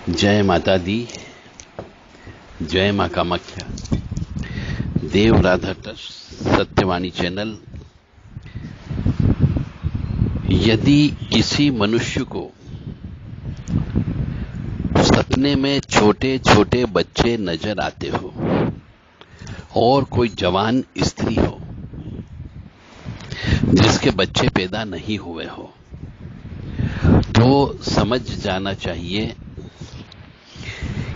जय माता दी, जय माँ कामाख्या। देव राधा ट्रस्ट सत्यवाणी चैनल। यदि किसी मनुष्य को सपने में छोटे छोटे बच्चे नजर आते हो और कोई जवान स्त्री हो जिसके बच्चे पैदा नहीं हुए हो, तो समझ जाना चाहिए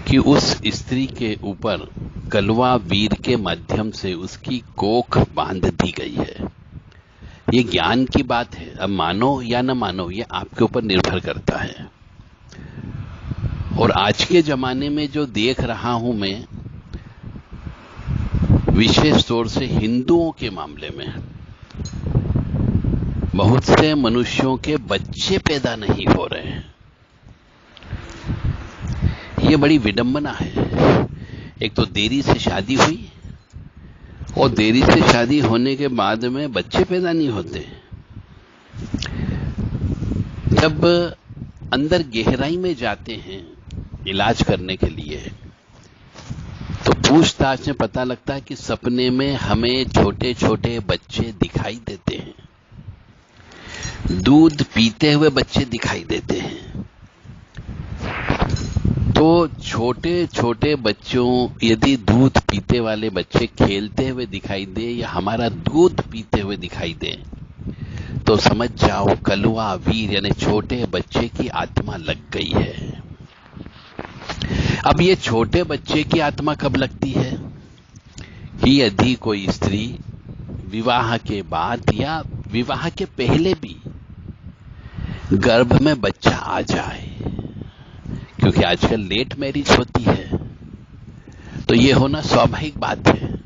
कि उस स्त्री के ऊपर कलवा वीर के माध्यम से उसकी कोख बांध दी गई है। ये ज्ञान की बात है। अब मानो या न मानो, ये आपके ऊपर निर्भर करता है। और आज के जमाने में जो देख रहा हूं मैं, विशेष तौर से हिंदुओं के मामले में, बहुत से मनुष्यों के बच्चे पैदा नहीं हो रहे हैं। ये बड़ी विडंबना है। एक तो देरी से शादी हुई और देरी से शादी होने के बाद में बच्चे पैदा नहीं होते। जब अंदर गहराई में जाते हैं इलाज करने के लिए, तो पूछताछ में पता लगता है कि सपने में हमें छोटे छोटे बच्चे दिखाई देते हैं, दूध पीते हुए बच्चे दिखाई देते हैं। तो छोटे छोटे बच्चों, यदि दूध पीते वाले बच्चे खेलते हुए दिखाई दे या हमारा दूध पीते हुए दिखाई दे, तो समझ जाओ कलवा वीर यानी छोटे बच्चे की आत्मा लग गई है। अब ये छोटे बच्चे की आत्मा कब लगती है कि यदि कोई स्त्री विवाह के बाद या विवाह के पहले भी गर्भ में बच्चा आ जाए, क्योंकि आजकल लेट मैरिज होती है, तो ये होना स्वाभाविक बात है।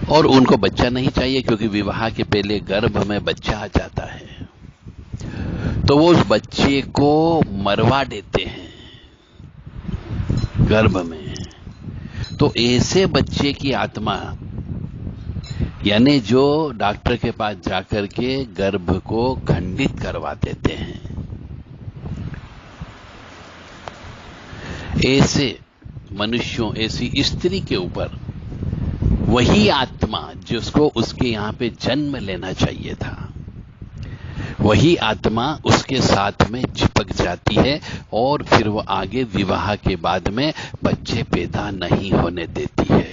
और उनको बच्चा नहीं चाहिए क्योंकि विवाह के पहले गर्भ में बच्चा आ जाता है, तो वो उस बच्चे को मरवा देते हैं गर्भ में। तो ऐसे बच्चे की आत्मा, यानी जो डॉक्टर के पास जाकर के गर्भ को खंडित करवा देते हैं, ऐसे मनुष्यों, ऐसी स्त्री के ऊपर वही आत्मा जिसको उसके यहां पे जन्म लेना चाहिए था, वही आत्मा उसके साथ में चिपक जाती है और फिर वो आगे विवाह के बाद में बच्चे पैदा नहीं होने देती है।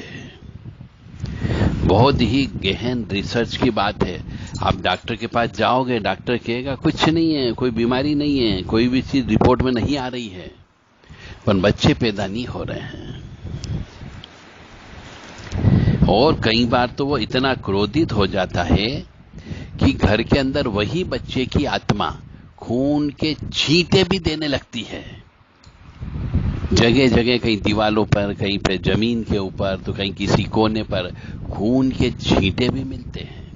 बहुत ही गहन रिसर्च की बात है। आप डॉक्टर के पास जाओगे, डॉक्टर कहेगा कुछ नहीं है, कोई बीमारी नहीं है, कोई भी चीज रिपोर्ट में नहीं आ रही है, पर बच्चे पैदा नहीं हो रहे हैं। और कई बार तो वो इतना क्रोधित हो जाता है कि घर के अंदर वही बच्चे की आत्मा खून के छींटे भी देने लगती है। जगह जगह, कहीं दीवालों पर, कहीं पे जमीन के ऊपर, तो कहीं किसी कोने पर खून के छींटे भी मिलते हैं।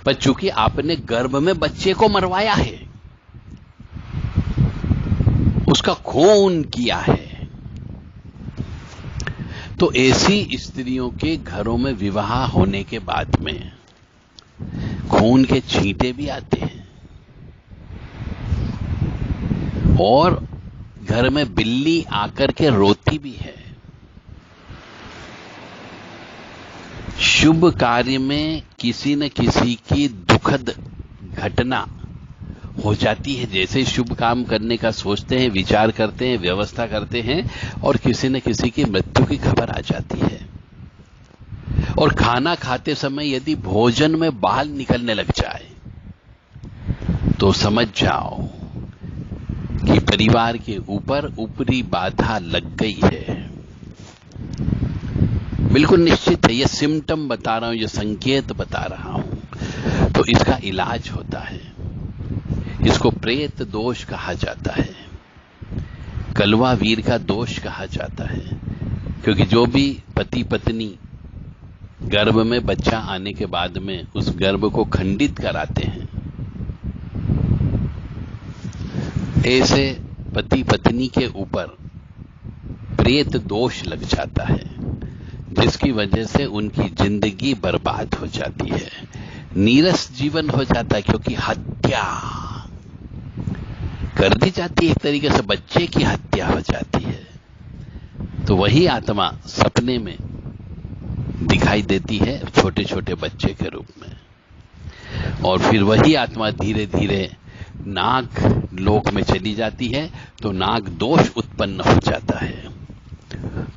पर चूंकि आपने गर्भ में बच्चे को मरवाया है, उसका खून किया है, तो ऐसी स्त्रियों के घरों में विवाह होने के बाद में खून के छींटे भी आते हैं और घर में बिल्ली आकर के रोती भी है। शुभ कार्य में किसी न किसी की दुखद घटना हो जाती है। जैसे शुभ काम करने का सोचते हैं, विचार करते हैं, व्यवस्था करते हैं, और किसी न किसी की मृत्यु की खबर आ जाती है। और खाना खाते समय यदि भोजन में बाल निकलने लग जाए, तो समझ जाओ कि परिवार के ऊपर ऊपरी बाधा लग गई है। बिल्कुल निश्चित है। यह सिम्टम बता रहा हूं, यह संकेत बता रहा हूं। तो इसका इलाज होता है। इसको प्रेत दोष कहा जाता है, कलवा वीर का दोष कहा जाता है। क्योंकि जो भी पति पत्नी गर्भ में बच्चा आने के बाद में उस गर्भ को खंडित कराते हैं, ऐसे पति पत्नी के ऊपर प्रेत दोष लग जाता है, जिसकी वजह से उनकी जिंदगी बर्बाद हो जाती है, नीरस जीवन हो जाता है। क्योंकि हत्या कर दी जाती है, एक तरीके से बच्चे की हत्या हो जाती है। तो वही आत्मा सपने में दिखाई देती है छोटे छोटे बच्चे के रूप में, और फिर वही आत्मा धीरे धीरे नाग लोक में चली जाती है, तो नाग दोष उत्पन्न हो जाता है,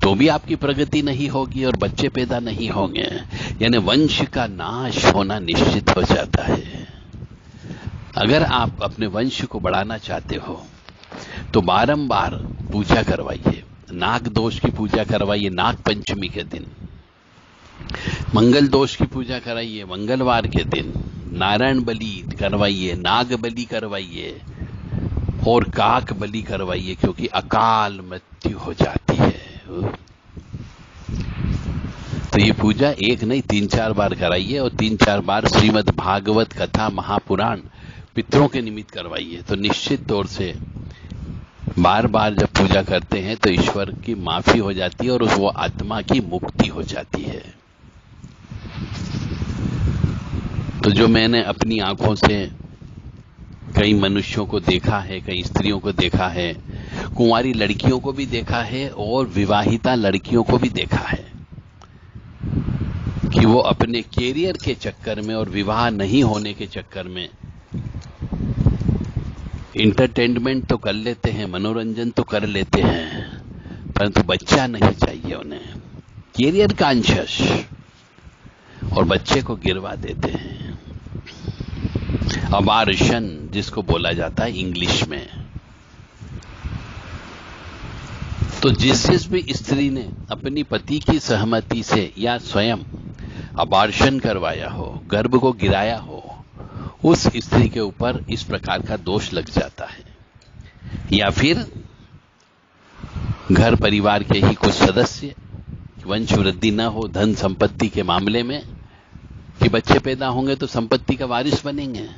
तो भी आपकी प्रगति नहीं होगी और बच्चे पैदा नहीं होंगे, यानी वंश का नाश होना निश्चित हो जाता है। अगर आप अपने वंश को बढ़ाना चाहते हो तो बारंबार पूजा करवाइए, नाग दोष की पूजा करवाइए नाग पंचमी के दिन, मंगल दोष की पूजा कराइए मंगलवार के दिन, नारायण बलि करवाइए, नाग बलि करवाइए और काक बलि करवाइए, क्योंकि अकाल मृत्यु हो जाती है। तो ये पूजा एक नहीं 3-4 बार कराइए, और 3-4 बार श्रीमद् भागवत कथा महापुराण पितरों के निमित्त करवाइए। तो निश्चित तौर से बार बार जब पूजा करते हैं तो ईश्वर की माफी हो जाती है और उस वो आत्मा की मुक्ति हो जाती है। तो जो मैंने अपनी आंखों से कई मनुष्यों को देखा है, कई स्त्रियों को देखा है, कुंवारी लड़कियों को भी देखा है और विवाहिता लड़कियों को भी देखा है कि वो अपने कैरियर के चक्कर में और विवाह नहीं होने के चक्कर में इंटरटेनमेंट तो कर लेते हैं, मनोरंजन तो कर लेते हैं, परंतु बच्चा नहीं चाहिए उन्हें, कैरियर कॉन्शियस, और बच्चे को गिरवा देते हैं। अबार्शन जिसको बोला जाता है इंग्लिश में। तो जिस भी स्त्री ने अपनी पति की सहमति से या स्वयं अबार्शन करवाया हो, गर्भ को गिराया हो, उस स्त्री के ऊपर इस प्रकार का दोष लग जाता है। या फिर घर परिवार के ही कुछ सदस्य, वंश वृद्धि न हो धन संपत्ति के मामले में, कि बच्चे पैदा होंगे तो संपत्ति का वारिस बनेंगे,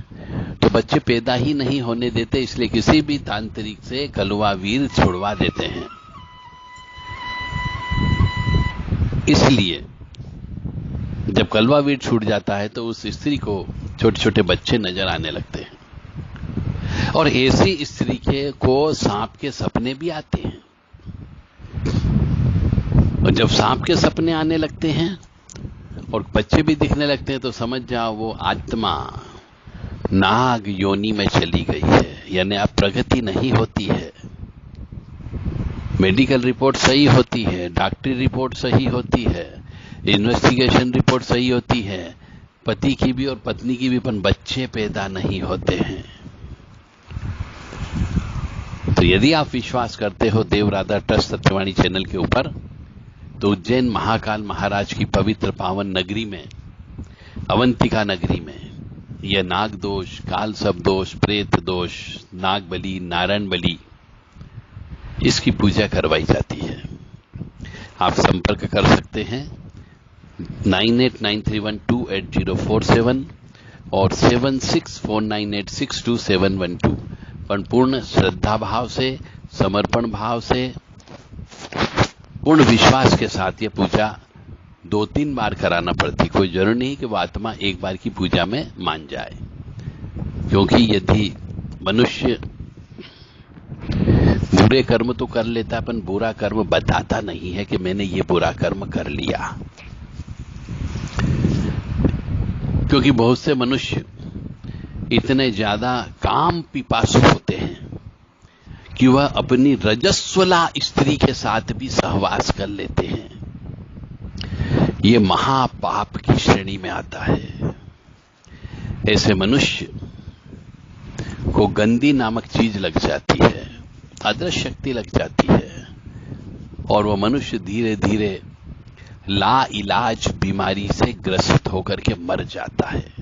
तो बच्चे पैदा ही नहीं होने देते, इसलिए किसी भी तांत्रिक से कलवा वीर छुड़वा देते हैं। इसलिए जब कलवा वीर छूट जाता है तो उस स्त्री को छोटे छोटे बच्चे नजर आने लगते हैं, और ऐसी स्त्री को सांप के सपने भी आते हैं। और जब सांप के सपने आने लगते हैं और बच्चे भी दिखने लगते हैं, तो समझ जाओ वो आत्मा नाग योनि में चली गई है, यानी अब प्रगति नहीं होती है। मेडिकल रिपोर्ट सही होती है, डॉक्टरी रिपोर्ट सही होती है, इन्वेस्टिगेशन रिपोर्ट सही होती है, पति की भी और पत्नी की भी, पर बच्चे पैदा नहीं होते हैं। तो यदि आप विश्वास करते हो देव राधा ट्रस्ट सत्यवाणी चैनल के ऊपर, तो उज्जैन महाकाल महाराज की पवित्र पावन नगरी में, अवंतिका नगरी में, यह नाग दोष, काल सब दोष, प्रेत दोष, नाग बलि, नारायण बलि, इसकी पूजा करवाई जाती है। आप संपर्क कर सकते हैं 9893128047 और 7649862712। पर पूर्ण श्रद्धा भाव से, समर्पण भाव से, पूर्ण विश्वास के साथ ये पूजा 2-3 बार कराना पड़ती। कोई जरूरी नहीं कि वो आत्मा एक बार की पूजा में मान जाए, क्योंकि यदि मनुष्य बुरे कर्म तो कर लेता है, पर बुरा कर्म बताता नहीं है कि मैंने ये बुरा कर्म कर लिया। क्योंकि बहुत से मनुष्य इतने ज्यादा काम पिपासु होते हैं कि वह अपनी रजस्वला स्त्री के साथ भी सहवास कर लेते हैं। ये महापाप की श्रेणी में आता है। ऐसे मनुष्य को गंदी नामक चीज लग जाती है, अदृश्य शक्ति लग जाती है, और वह मनुष्य धीरे धीरे ला इलाज बीमारी से ग्रसित होकर के मर जाता है।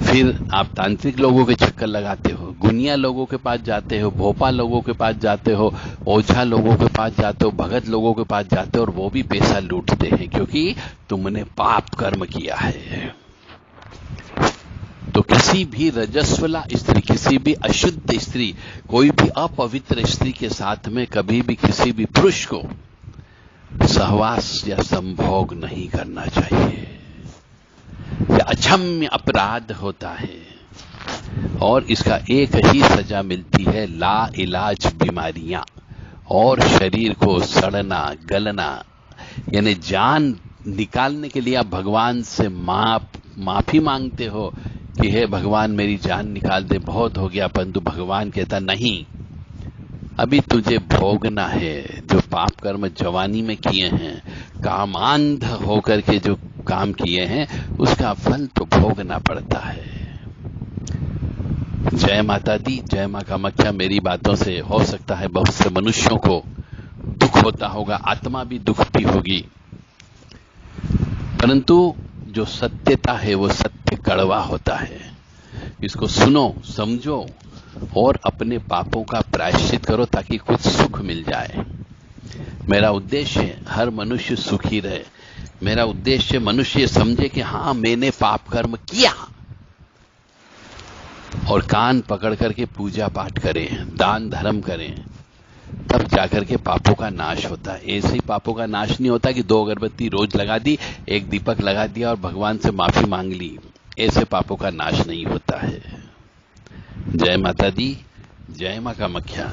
फिर आप तांत्रिक लोगों के चक्कर लगाते हो, गुनिया लोगों के पास जाते हो, भोपा लोगों के पास जाते हो, ओझा लोगों के पास जाते हो, भगत लोगों के पास जाते हो, और वो भी पैसा लूटते हैं, क्योंकि तुमने पाप कर्म किया है। तो किसी भी रजस्वला स्त्री, किसी भी अशुद्ध स्त्री, कोई भी अपवित्र स्त्री के साथ में कभी भी किसी भी पुरुष को सहवास या संभोग नहीं करना चाहिए। यह अक्षम्य अपराध होता है। और इसका एक ही सजा मिलती है, ला इलाज बीमारियां और शरीर को सड़ना गलना। यानी जान निकालने के लिए आप भगवान से माफी मांगते हो कि हे भगवान मेरी जान निकाल दे, बहुत हो गया, परंतु भगवान कहता नहीं, अभी तुझे भोगना है। जो पाप कर्म जवानी में किए हैं, कामांध होकर के जो काम किए हैं, उसका फल तो भोगना पड़ता है। जय माता दी, जय मां कामाख्या। मेरी बातों से हो सकता है बहुत से मनुष्यों को दुख होता होगा, आत्मा भी दुखती होगी, परंतु जो सत्यता है वो सत्य कड़वा होता है। इसको सुनो, समझो और अपने पापों का प्रायश्चित करो ताकि कुछ सुख मिल जाए। मेरा उद्देश्य है हर मनुष्य सुखी रहे। मेरा उद्देश्य मनुष्य समझे कि हाँ मैंने पाप कर्म किया, और कान पकड़ करके पूजा पाठ करें, दान धर्म करें, तब जाकर के पापों का नाश होता है। ऐसे ही पापों का नाश नहीं होता कि 2 अगरबत्ती रोज लगा दी, एक दीपक लगा दिया और भगवान से माफी मांग ली। ऐसे पापों का नाश नहीं होता है। जय माता दी, जय मां कामाख्या।